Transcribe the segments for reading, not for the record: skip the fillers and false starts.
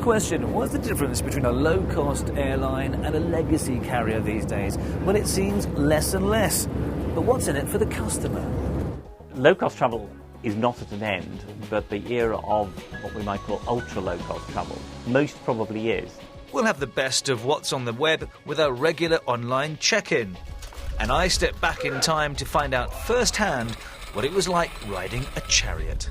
question, what's the difference between a low-cost airline and a legacy carrier these days? Well, it seems less and less. But what's in it for the customer? Low-cost travel is not at an end, but the era of what we might call ultra-low-cost travel most probably is. We'll have the best of what's on the web with our regular online check-in. And I step back in time to find out firsthand what it was like riding a chariot.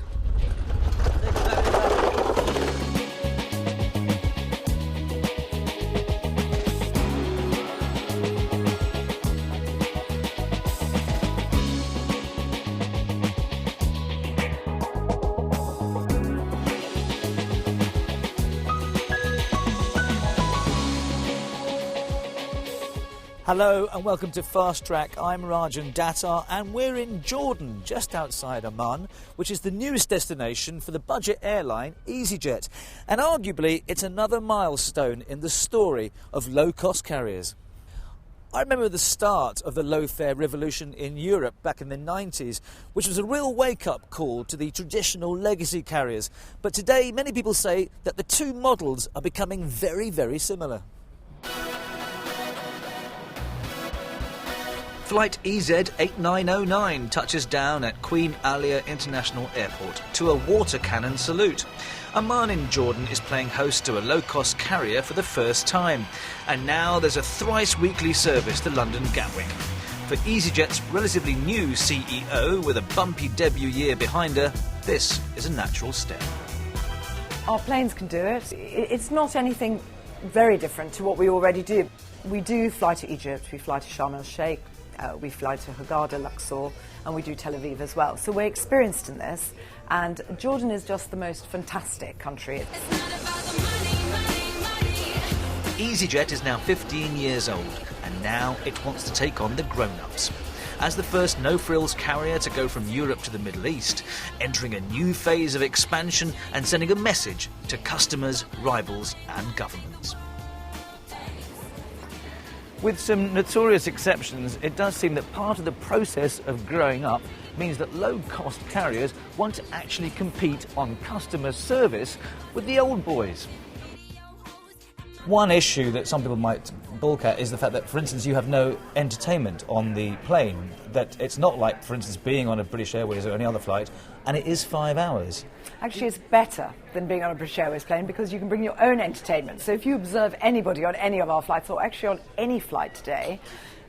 Hello and welcome to Fast Track. I'm Rajan Datar and we're in Jordan, just outside Amman, which is the newest destination for the budget airline EasyJet. And arguably it's another milestone in the story of low-cost carriers. I remember the start of the low-fare revolution in Europe back in the 90s, which was a real wake-up call to the traditional legacy carriers. But today many people say that the two models are becoming very, very similar. Flight EZ8909 touches down at Queen Alia International Airport to a water cannon salute. Amman in Jordan is playing host to a low-cost carrier for the first time. And now there's a thrice-weekly service to London Gatwick. For EasyJet's relatively new CEO, with a bumpy debut year behind her, this is a natural step. Our planes can do it. It's not anything very different to what we already do. We do fly to Egypt, we fly to Sharm el-Sheikh, we fly to Hurghada, Luxor, and we do Tel Aviv as well. So we're experienced in this, and Jordan is just the most fantastic country. EasyJet is now 15 years old, and now it wants to take on the grown-ups. As the first no-frills carrier to go from Europe to the Middle East, entering a new phase of expansion and sending a message to customers, rivals and governments. With some notorious exceptions, it does seem that part of the process of growing up means that low-cost carriers want to actually compete on customer service with the old boys. One issue that some people might balk at is the fact that, for instance, you have no entertainment on the plane. That it's not like, for instance, being on a British Airways or any other flight, and it is 5 hours. Actually, it's better than being on a British Airways plane because you can bring your own entertainment. So if you observe anybody on any of our flights, or actually on any flight today,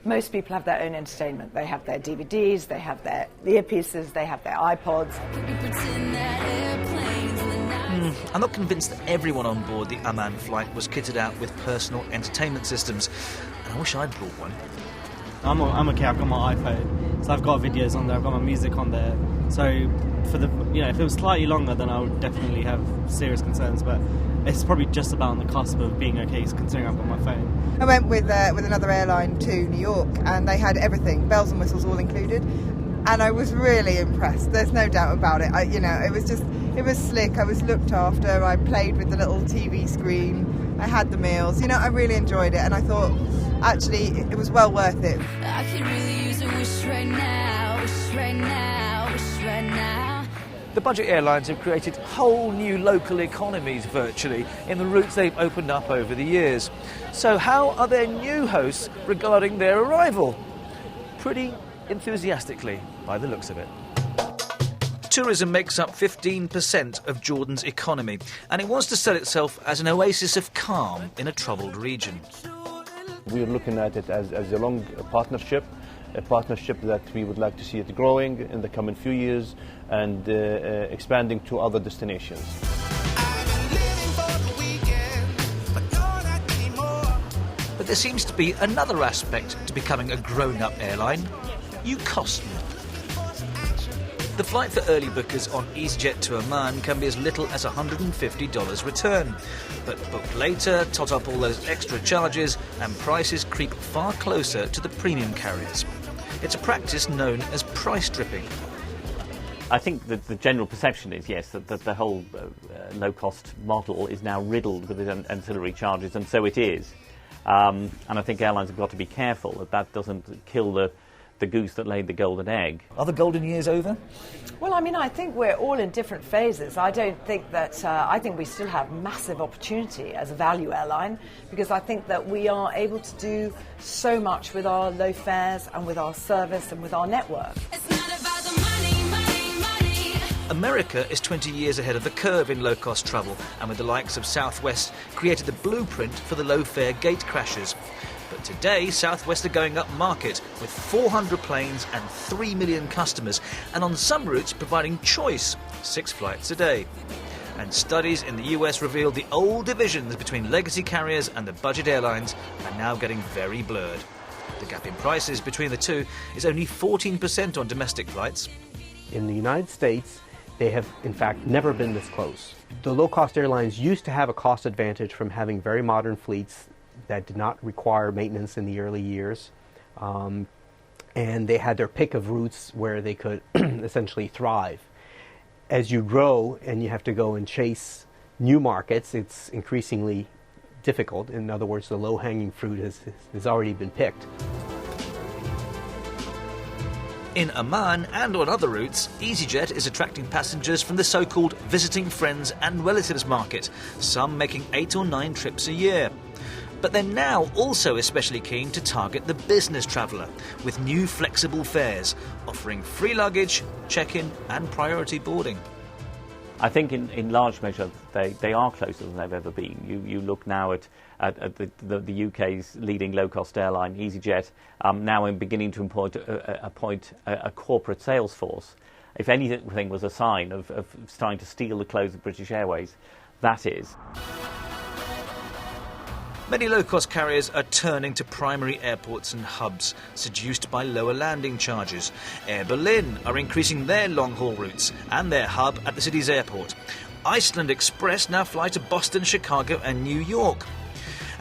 most people have their own entertainment. They have their DVDs, they have their earpieces, they have their iPods. I'm not convinced that everyone on board the Amman flight was kitted out with personal entertainment systems, and I wish I'd brought one. I'm okay, I've got my iPad, so I've got videos on there, I've got my music on there. So for the, if it was slightly longer, then I would definitely have serious concerns, but it's probably just about on the cusp of being okay, considering I've got my phone. I went with another airline to New York, and they had everything, bells and whistles all included, and I was really impressed. There's no doubt about it. It was slick. I was looked after. I played with the little TV screen. I had the meals. I really enjoyed it, and I thought actually it was well worth it. I could really use a wish right now, wish right now, wish right now. The budget airlines have created whole new local economies virtually in the routes they've opened up over the years. So how are their new hosts regarding their arrival? Pretty enthusiastically, by the looks of it. Tourism makes up 15% of Jordan's economy, and it wants to sell itself as an oasis of calm in a troubled region. We're looking at it as a long partnership, a partnership that we would like to see it growing in the coming few years and expanding to other destinations. But there seems to be another aspect to becoming a grown-up airline. You cost more. The flight for early bookers on EasyJet to Amman can be as little as $150 return. But book later, tot up all those extra charges, and prices creep far closer to the premium carriers. It's a practice known as price dripping. I think that the general perception is, yes, that the whole low-cost model is now riddled with ancillary charges, and so it is. And I think airlines have got to be careful that doesn't kill the goose that laid the golden egg. Are the golden years over? Well, I mean, I think we're all in different phases. I don't think that, I think we still have massive opportunity as a value airline, because I think that we are able to do so much with our low fares and with our service and with our network. It's not about the money, money, money. America is 20 years ahead of the curve in low-cost travel, and with the likes of Southwest created the blueprint for the low-fare gate crashes. But today, Southwest are going up market with 400 planes and 3 million customers, and on some routes providing choice, 6 flights a day. And studies in the US reveal the old divisions between legacy carriers and the budget airlines are now getting very blurred. The gap in prices between the two is only 14% on domestic flights. In the United States, they have in fact never been this close. The low-cost airlines used to have a cost advantage from having very modern fleets that did not require maintenance in the early years, and they had their pick of routes where they could essentially thrive. As you grow and you have to go and chase new markets, it's increasingly difficult. In other words, the low-hanging fruit has already been picked. In Oman and on other routes, EasyJet is attracting passengers from the so-called visiting friends and relatives market, some making 8 or 9 trips a year. But they're now also especially keen to target the business traveller with new flexible fares, offering free luggage, check-in and priority boarding. I think in large measure they are closer than they've ever been. You look now at the UK's leading low-cost airline, EasyJet, now beginning to appoint a corporate sales force. If anything was a sign of starting to steal the clothes of British Airways, that is. Many low-cost carriers are turning to primary airports and hubs, seduced by lower landing charges. Air Berlin are increasing their long-haul routes and their hub at the city's airport. Iceland Express now fly to Boston, Chicago and New York.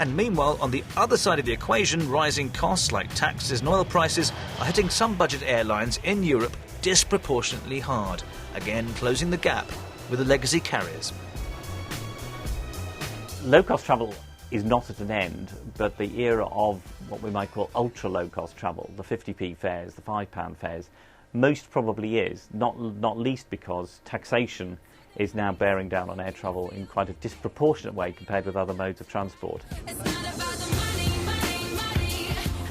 And meanwhile, on the other side of the equation, rising costs like taxes and oil prices are hitting some budget airlines in Europe disproportionately hard, again closing the gap with the legacy carriers. Low-cost travel is not at an end, but the era of what we might call ultra low-cost travel, the 50p fares, the £5 fares, most probably is, not least because taxation is now bearing down on air travel in quite a disproportionate way compared with other modes of transport. It's not about the money, money, money.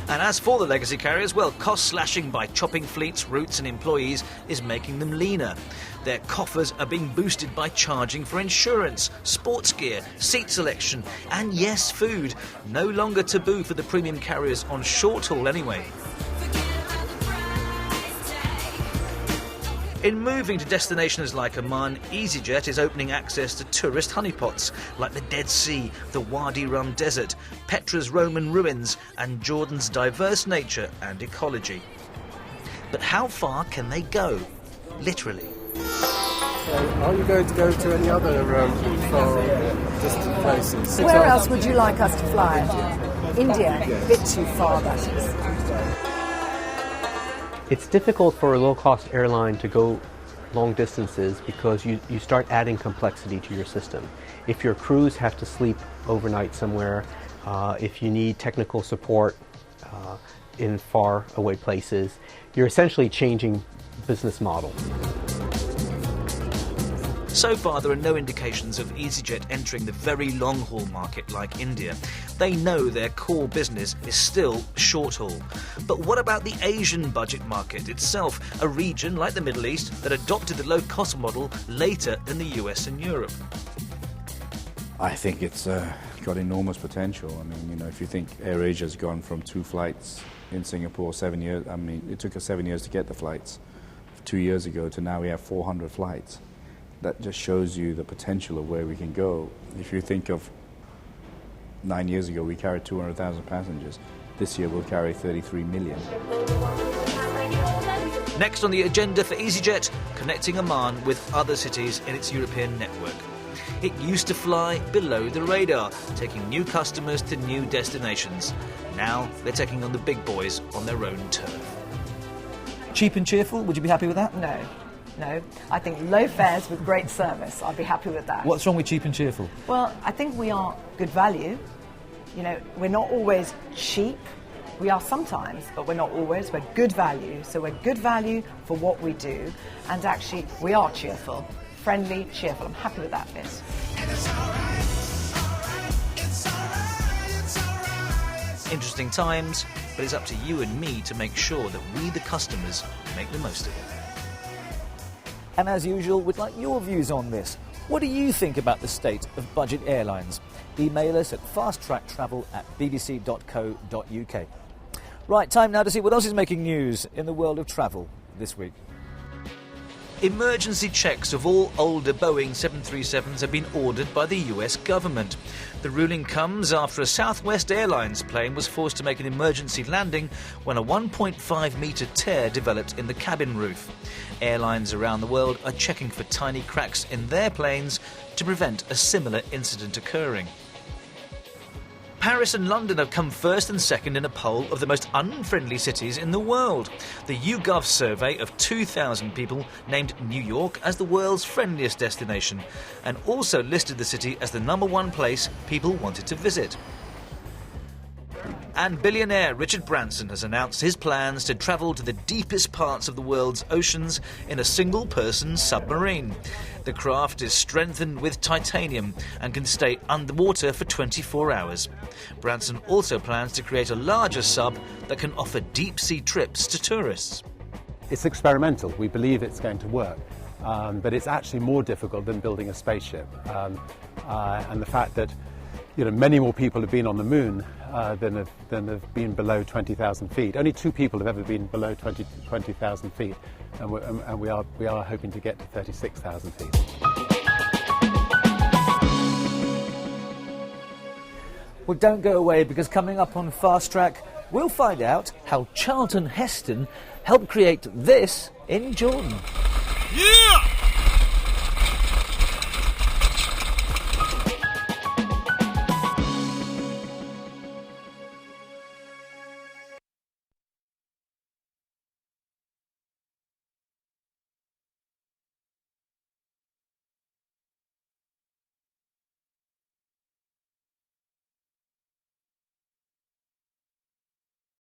And as for the legacy carriers, well, cost slashing by chopping fleets, routes and employees is making them leaner. Their coffers are being boosted by charging for insurance, sports gear, seat selection and, yes, food. No longer taboo for the premium carriers on short haul anyway. In moving to destinations like Oman, EasyJet is opening access to tourist honeypots like the Dead Sea, the Wadi Rum Desert, Petra's Roman ruins and Jordan's diverse nature and ecology. But how far can they go? Literally. Are you going to go to any other far distant places? Where else would you like us to fly? India, a bit too far, that is. It's difficult for a low-cost airline to go long distances because you start adding complexity to your system. If your crews have to sleep overnight somewhere, if you need technical support in far away places, you're essentially changing business models. So far, there are no indications of EasyJet entering the very long-haul market like India. They know their core business is still short-haul. But what about the Asian budget market itself, a region like the Middle East that adopted the low-cost model later than the US and Europe? I think it's got enormous potential. I mean, you know, if you think AirAsia's gone from 2 flights in Singapore 7 years, I mean, it took us 7 years to get the flights 2 years ago to now we have 400 flights. That just shows you the potential of where we can go. If you think of 9 years ago, we carried 200,000 passengers. This year, we'll carry 33 million. Next on the agenda for EasyJet, connecting Oman with other cities in its European network. It used to fly below the radar, taking new customers to new destinations. Now, they're taking on the big boys on their own turf. Cheap and cheerful, would you be happy with that? No, I think low fares with great service. I'd be happy with that. What's wrong with cheap and cheerful? Well, I think we are good value. You know, we're not always cheap, We are sometimes, but we're not always. We're good value. So we're good value for what we do. And actually, we are cheerful, friendly, cheerful. I'm happy with that bit. Interesting times, but it's up to you and me to make sure that we, the customers, make the most of it. And as usual, we'd like your views on this. What do you think about the state of budget airlines? Email us at fasttracktravel@bbc.co.uk. Right, time now to see what else is making news in the world of travel this week. Emergency checks of all older Boeing 737s have been ordered by the US government. The ruling comes after a Southwest Airlines plane was forced to make an emergency landing when a 1.5-metre tear developed in the cabin roof. Airlines around the world are checking for tiny cracks in their planes to prevent a similar incident occurring. Paris and London have come first and second in a poll of the most unfriendly cities in the world. The YouGov survey of 2,000 people named New York as the world's friendliest destination and also listed the city as the #1 place people wanted to visit. And billionaire Richard Branson has announced his plans to travel to the deepest parts of the world's oceans in a single-person submarine. The craft is strengthened with titanium and can stay underwater for 24 hours. Branson also plans to create a larger sub that can offer deep-sea trips to tourists. It's experimental. We believe it's going to work, but it's actually more difficult than building a spaceship. And the fact that many more people have been on the moon than have been below 20,000 feet. Only 2 people have ever been below 20,000 feet, and we are hoping to get to 36,000 feet. Well, don't go away, because coming up on Fast Track, we'll find out how Charlton Heston helped create this in Jordan. Yeah!